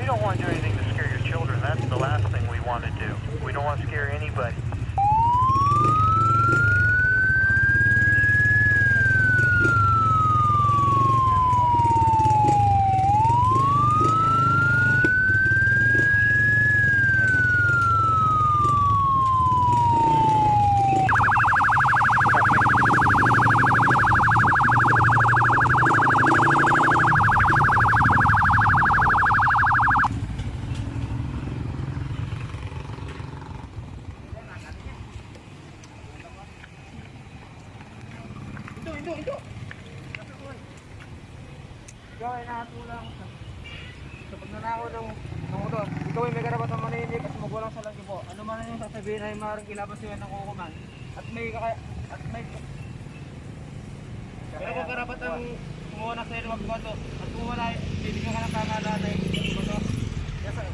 don't want to do anything to scare your children. That's the last thing we want to do. We don't want to scare anybody. Ikaw ay nakatulang sa pagnanakaw ng motor. Ikaw ay may karapatang manahimik at magwalang salagi po. Ano man ang sasabihin ay maaaring ilabas siya ng hukuman. At may pero kung karapatang kumuha na sa'yo ng magboto at kung wala, bibigyan ka ng pangalan ay magboto. Yes, sir.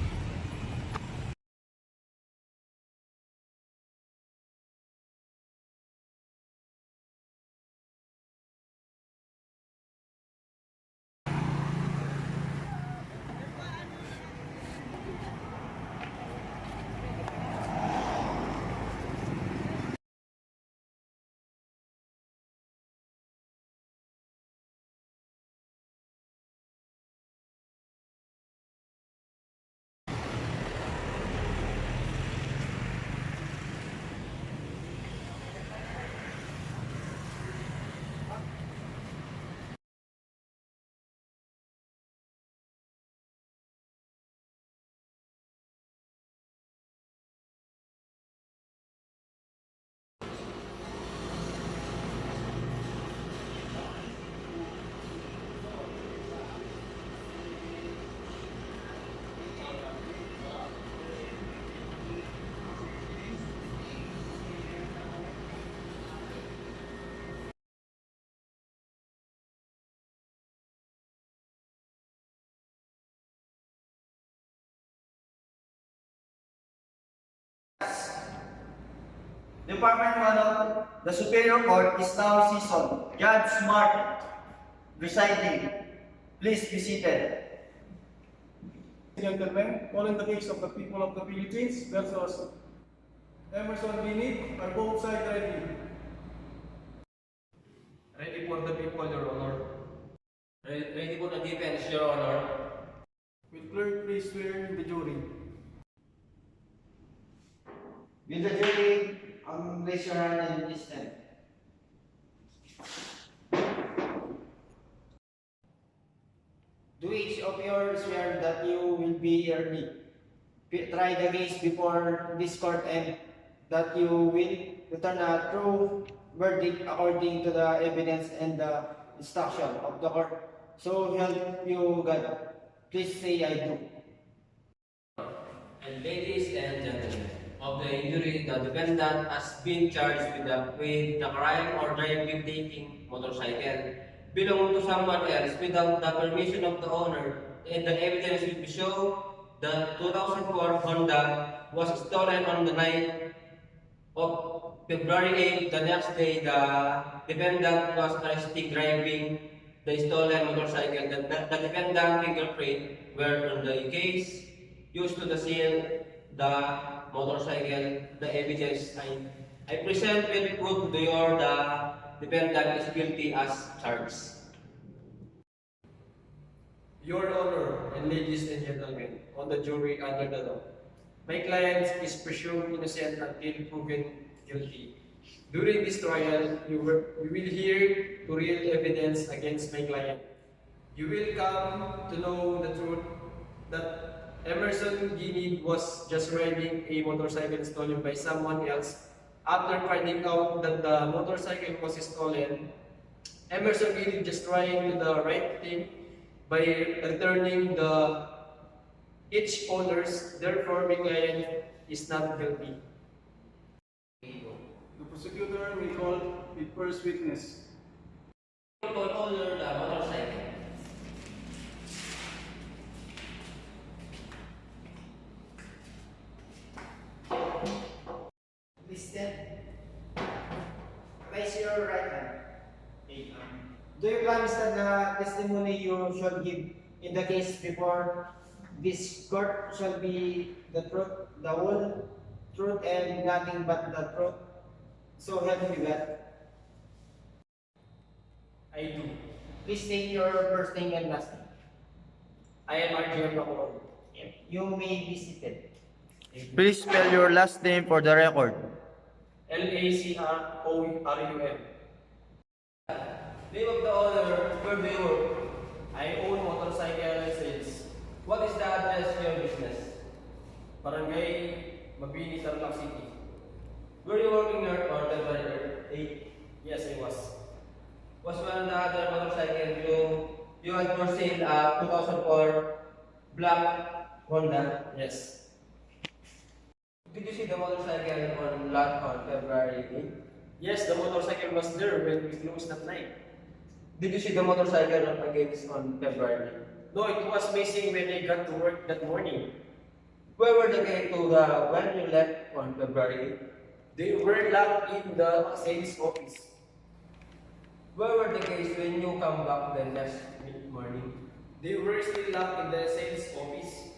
Department 1 of the Superior Court is now seasoned. Judge Smart presiding. Please be seated. Gentlemen, calling the case of the people of the Philippines versus Emerson Binit, are both sides ready? Ready for the people, Your Honor. Ready for the defense, Your Honor. Will clerk please swear in the jury? Will the jury raise your hand and listen? Do each of you swear that you will be early, try the case before this court, and that you will return a true verdict according to the evidence and the instruction of the court? So help you God. Please say I do. And ladies and gentlemen, of the injury, the defendant has been charged with the crime or driving taking motorcycle belonging to someone else without the permission of the owner, and the evidence will be show the 2004 Honda was stolen on the night of February 8. The next day, the defendant was arrested driving the stolen motorcycle. The defendant fingerprint were on the case used to the scene the motorcycle. The evidence I present will prove to your the defendant is guilty as charged. Your Honor and ladies and gentlemen, on the jury under the law, my client is presumed innocent until proven guilty. During this trial, you will hear to real evidence against my client. You will come to know the truth that Emerson Ginid was just riding a motorcycle stolen by someone else. After finding out that the motorcycle was stolen, Emerson Ginid just trying to the right thing by returning each owners. Therefore, my client is not guilty. The prosecutor may call the first witness. Owner the motorcycle. Listen. Raise your right hand. Do you promise that the testimony you should give in the case before This court shall be the truth, the whole truth, and nothing but the truth. So help me God. I do. Please state your first name and last name. I am RJ Bacolod. You may be seated. Please spell your last name for the record. LACROUM. Name of the owner, where do you work? I own motorcycle sales. What is the address of your business? Barangay Mabini, Tarlac City. Were you working here or February 8? Yes, I was. Was one of the other motorcycle you had for sale 2004 black Honda? Yes. Did you see the motorcycle on lot on February 8? Yes, the motorcycle was there when we closed that night. Did you see the motorcycle against on February 8? No, it was missing when I got to work that morning. Where were they to the when you left on February 8? They were locked in the sales office. Where were the case when you come back the next morning? They were still locked in the sales office.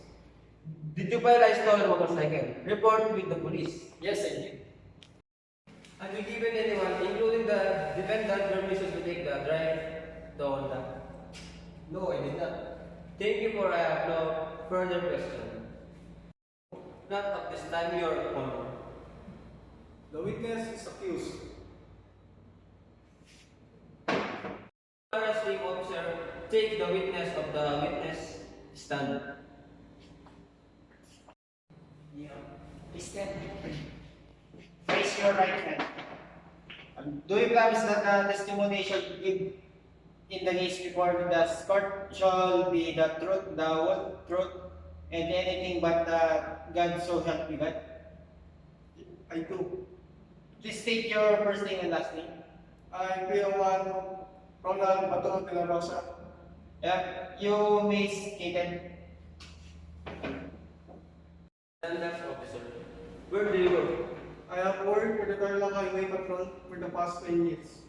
Did you file a stolen motorcycle? Report with the police. Yes, I did. Have you given anyone, including the defendant, permission to take the drive to Honda? No, I did not. Thank you for I have no further question. Not at this time, Your Honor. The witness is accused. Arresting officer, take the witness of the witness stand. Please stand. Raise your right hand. Do you promise that the testimony shall give in the case before the court shall be the truth, the whole truth, and anything but God, so help me God? I do. Please state your first name and last name. I'm PO1 Ronald Bato de la Rosa. You may state it. Standards officer, where do you work? I have worked for the Tarlac Highway Patrol for the past 10 years.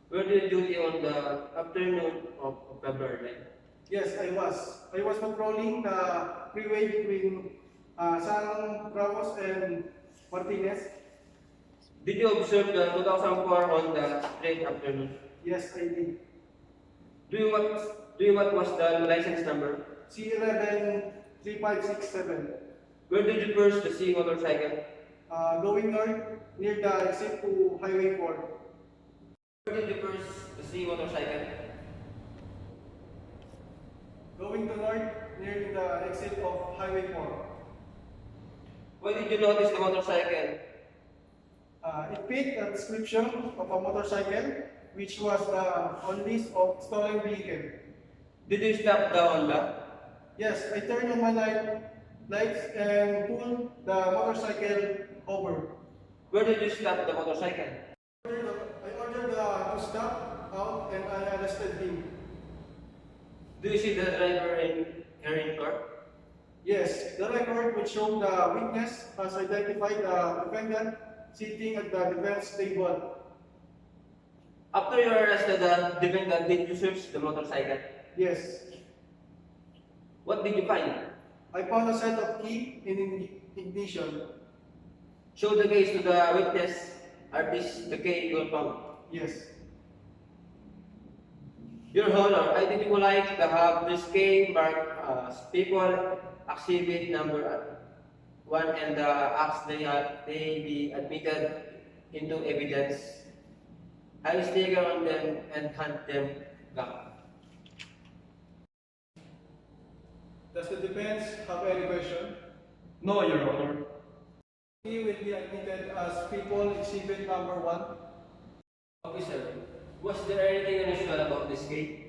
Where do you duty on the afternoon of February 9? Yes, I was. I was patrolling the freeway between San Ramos and Martinez. Did you observe the 2004 on the straight afternoon? Yes, I did. Do you what was the license number? C113567. Where did you first see motorcycle? Going north near the exit to Highway 4. Where did you first see motorcycle? Going to north near the exit of Highway 4. Why did you notice the motorcycle? It fit the description of a motorcycle, which was on list of stolen vehicle. Did you stop the Honda? Yes, I turned on my lights and pulled the motorcycle over. Where did you stop the motorcycle? I ordered to stop out and I arrested him. Do you see the driver in hearing court? Yes, the record will show the witness has identified the defendant sitting at the defense table. After you arrested the defendant, did you search the motorcycle? Yes, What did you find? I found a set of key in ignition. Show the case to the witness. Are this the case you found? Yes, Your Honor, I did you like to have this case marked as people exhibit number 1 and ask they be admitted into evidence. I sticker on them and hand them back. does the defense have any question? No, Your Honor. He will be admitted as people exhibit number 1. Officer, was there anything unusual about this case?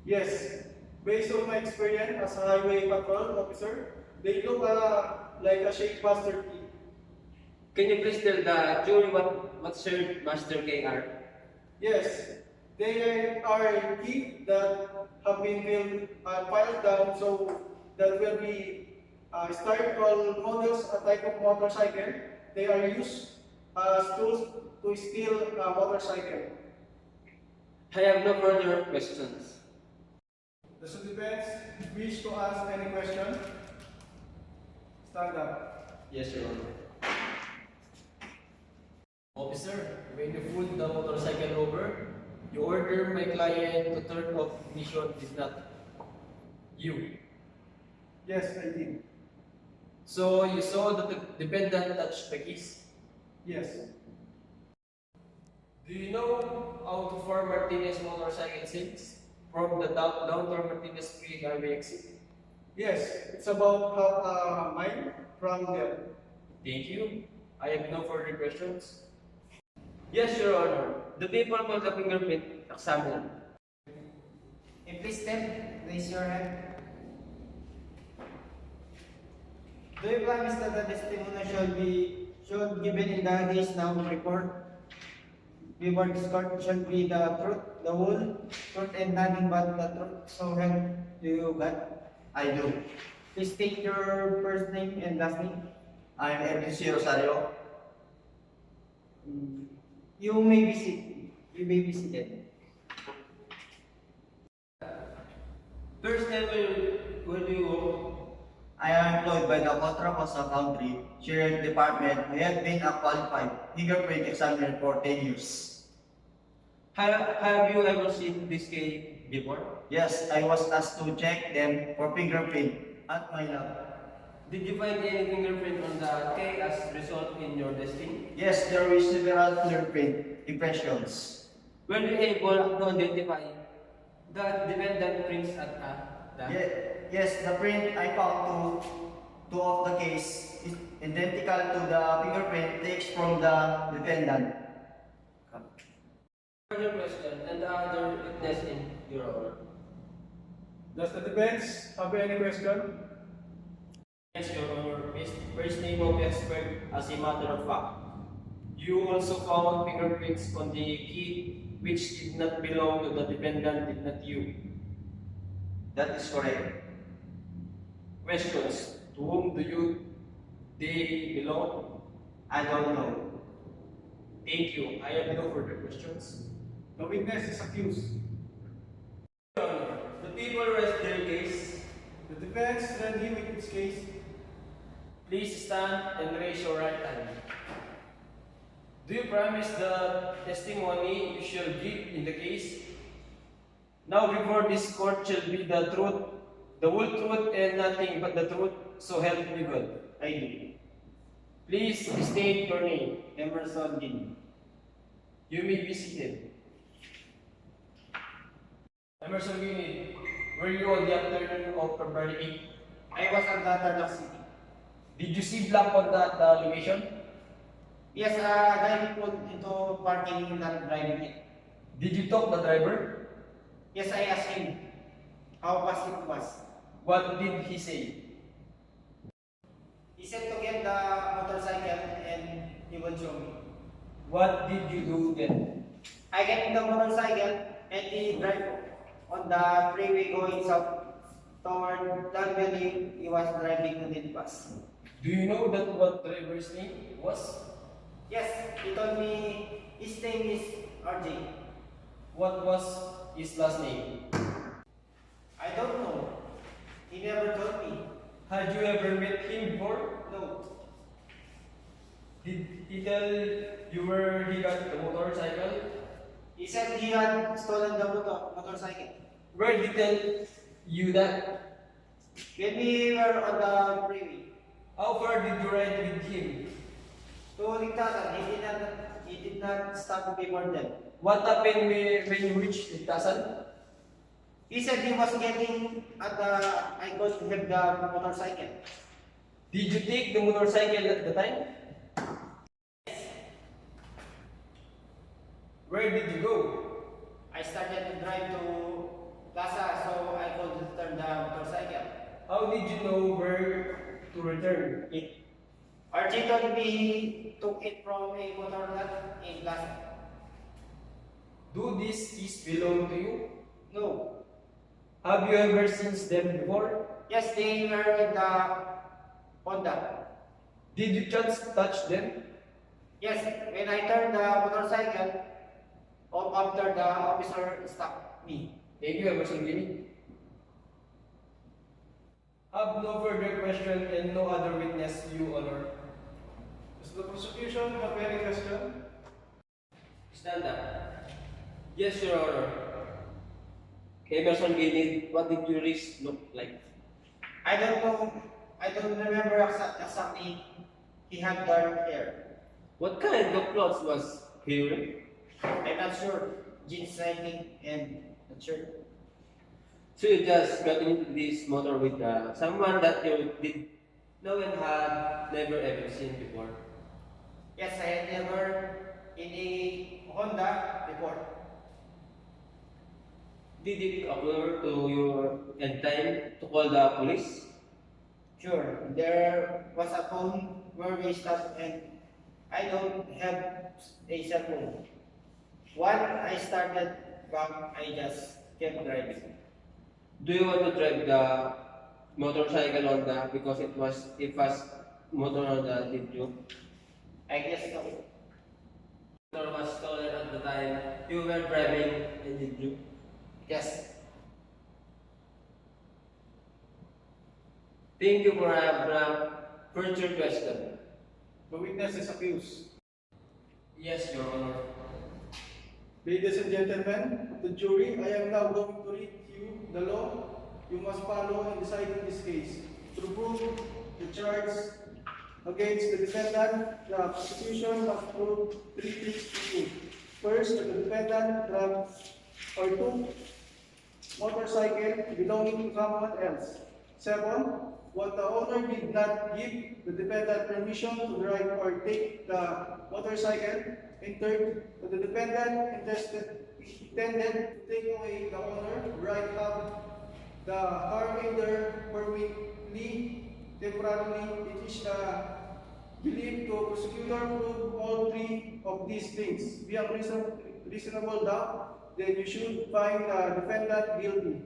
Yes, based on my experience as a highway patrol officer, they look like a shake master key. Can you please tell the jury what served Master K are? Yes, they are key that have been filed down so that will be historical models, a type of motorcycle. They are used as tools to steal a motorcycle. I have no further questions. Does the defense wish to ask any question? Stand up. Yes, Your Honor. Officer, when you pulled the motorcycle over, you ordered my client to turn off ignition, did not you? Yes, I did. So you saw that the defendant touched the keys. Yes. Do you know how to form Martinez motorcycle sales from the downtown Martinez Free Highway exit? Yes, it's about half a mile from there. Thank you. I have no further questions. Yes, Your Honor. The people for the fingerprint examiner. Please stand, raise your hand. Do you promise that the testimony should given in the case now report before this court shall be the truth, the whole truth and nothing but the truth? So help you God. I do. Please state your first name and last name. I am Edwin Rosario. You may be seated. You may be seated. First time when do you work? I am employed by the Contra Costa Country Sheriff Department. I have been a qualified fingerprint examiner for 10 years. Have you ever seen this case before? Yes, I was asked to check them for fingerprint at my lab. Did you find any fingerprint on the case as result in your testing? Yes, there were several fingerprint impressions. Were you able to identify the defendant prints at Yes, the print I found two of the case is identical to the fingerprint takes from the defendant. Further question and the other witness in your honor. Does the defense have any question? Yes, Your Honor. First name of expert as a matter of fact. You also found fingerprints on the key which did not belong to the defendant, did not you? That is correct. Questions. To whom do they belong? I don't know. Thank you. I have no further questions. The witness is accused. The people rest their case. The defense ready with its case. Please stand and raise your right hand. Do you promise the testimony you shall give in the case? Now before this court shall be the truth, the whole truth and nothing but the truth, so help me God. I do. Please state your name. Emerson Gin. You may be seated. Emerson Winnie, were you on the afternoon of February 8? I was at the Tarlac City. Did you see black on that location? Yes, I put into parking, not driving it. Did you talk the driver? Yes, I asked him how fast it was. What did he say? He said to get the motorcycle and he will show me. What did you do then? I get in the motorcycle and he drive on the freeway going south toward Valley. He was driving to the bus. Do you know that what driver's name was? Yes, he told me his name is RJ. What was his last name? I don't know. He never told me. Had you ever met him before? No. Did he tell you where he got the motorcycle? He said he had stolen the motorcycle. Where did he tell you that? When we were on the freeway, How far did you ride with him? to Ligtasan, he did not stop before them. What happened when you reached Ligtasan? He said he was getting at the, I go to have the motorcycle. Did you take the motorcycle at the time? Where did you go? I started to drive to Plaza, so I could return the motorcycle. How did you know where to return it? RJ told me he took it from a motor lot in Plaza. Do these keys belong to you? No. Have you ever seen them before? Yes, they were in the Honda. Did you chance touch them? Yes, when I turned the motorcycle, after the officer stopped me. Thank you, Emerson Gini. Have no further question and no other witness, Your Honor. Does the prosecution have any question? Stand up. Yes, Your Honor. Emerson Guinea, what did your wrist look like? I don't know. I don't remember exactly. He had dark hair. What kind of clothes was he wearing? I'm not sure. Jeans, I think, and a shirt. So you just got into this motor with someone that you did know and had never ever seen before. Yes, I had never in a Honda before. Did it occur to you in time to call the police? Sure, there was a phone where we stopped and I don't have a cell phone. When I started back, I just kept driving. Do you want to drive the motorcycle on the because it was a fast motor on the did you? I guess so. Motor was stolen at the time you were driving and did you? Yes. Thank you for further question. The witness is accused. Yes, Your Honor. Ladies and gentlemen of the jury, I am now going to read you the law you must follow in deciding this case. To prove the charge against the defendant, the prosecution must prove three things to you. First, that the defendant drove or took motorcycle belonging to someone else. Second, what the owner did not give the defendant permission to drive or take the motorcycle. And third, that the defendant intended to take away the owner, right up the car either permanently, temporarily. It is believed to prosecutor prove all three of these things. Beyond reasonable doubt, then you should find the defendant guilty.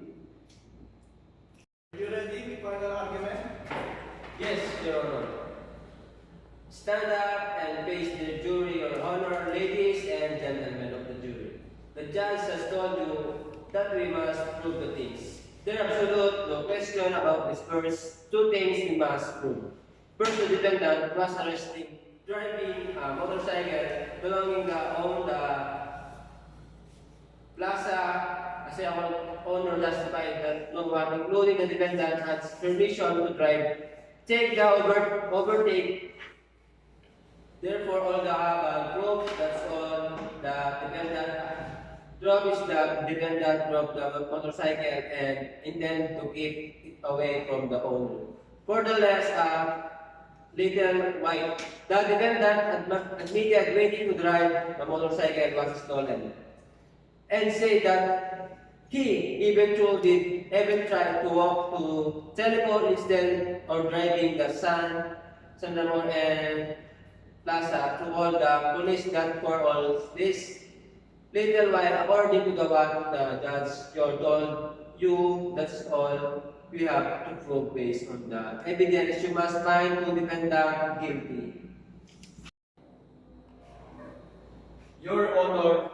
Are you ready for final argument? Yes, Your Honor. Stand up and face the jury, Your Honor, ladies and gentlemen of the jury. The judge has told you that we must prove the things. There is absolute no question about this first two things we must prove. First, the defendant was arrested driving a motorcycle belonging to the plaza kasi our owner justified that no one, including the defendant, has permission to drive, take the overtake. Therefore, all the proof, that's all the defendant drove is the defendant drove the motorcycle and intend to keep it away from the owner. For the last little white, the defendant admitted waiting to drive the motorcycle was stolen and said that he even tried to walk to telephone instead of driving the San Ramon and Plaza to all the police that for all this little while, according to the what the judge told you, that's all we have to prove based on the evidence. You must find the defendant guilty. Your Honor,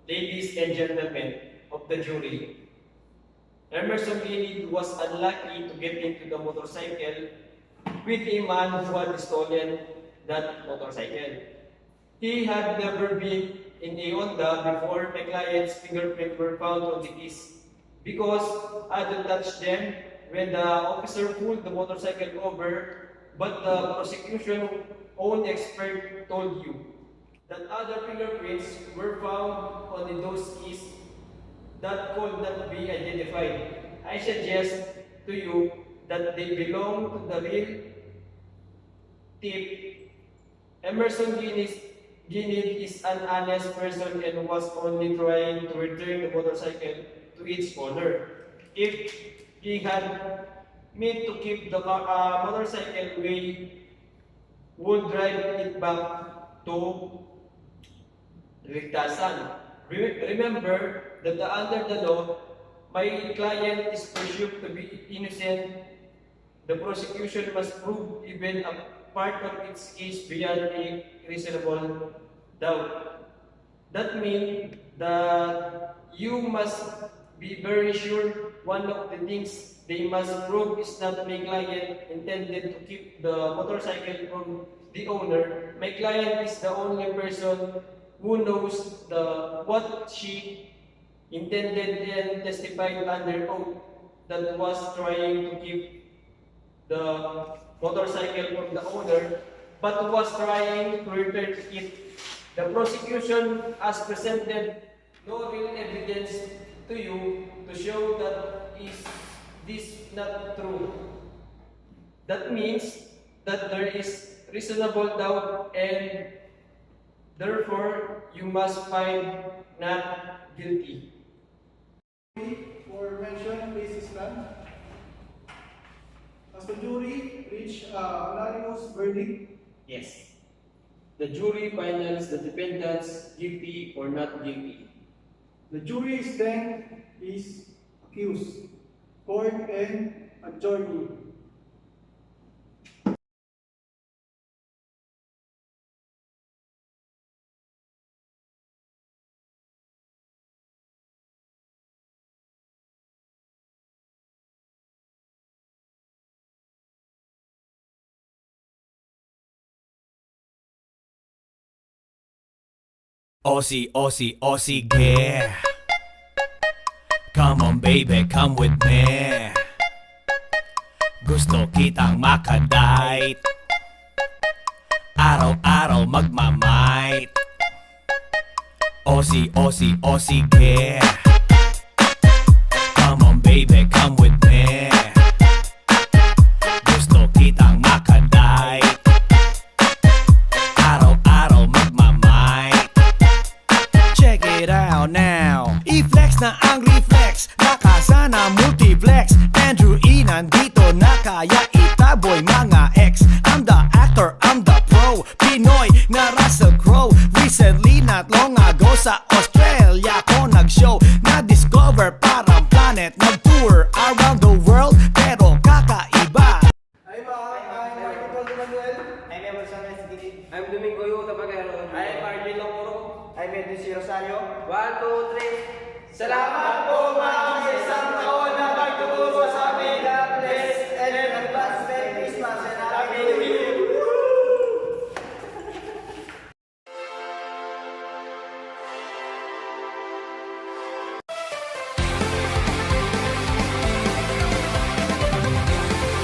ladies and gentlemen of the jury, Emerson Guinea was unlucky to get into the motorcycle with a man who had stolen that motorcycle. He had never been in a Honda before the client's fingerprints were found on the keys because Adam touched them when the officer pulled the motorcycle over, but the prosecution own expert told you that other fingerprints were found on those keys that could not be identified. I suggest to you that they belong to the real thief. Emerson Guinea is an honest person and was only trying to return the motorcycle to its owner. If he had meant to keep the motorcycle, we would drive it back to Ligtasan. Remember that under the law, my client is presumed to be innocent. The prosecution must prove even a part of its case beyond a reasonable doubt. That means that you must be very sure one of the things they must prove is that my client intended to keep the motorcycle from the owner. My client is the only person who knows what she intended and testified under oath that was trying to keep the motorcycle from the owner, but was trying to return it. The prosecution has presented no real evidence to you to show that this not true. That means that there is reasonable doubt and therefore you must find not guilty. For mention, please stand. Has the jury reached unanimous verdict? Yes. The jury finds the defendants guilty or not guilty. The jury is accused. Court and adjourned. Aussie, Aussie, Aussie, yeah. Come on baby, come with me. Gusto kitang makadite. Araw-araw magmamight. Aussie, Aussie, Aussie, yeah. Come on baby, come with me. Gusto kitang makadite. Araw-araw magmamight. Check it out now. I-flex na ang reflex. Nakasa na multiplex. Andrew E nandito na kaya itaboy mga ex. I'm the actor, I'm the pro. Pinoy na Russell Crowe. Recently, not long ago sa Australia ko nag-show. Na-discover parang planet. Nag-tour around the world.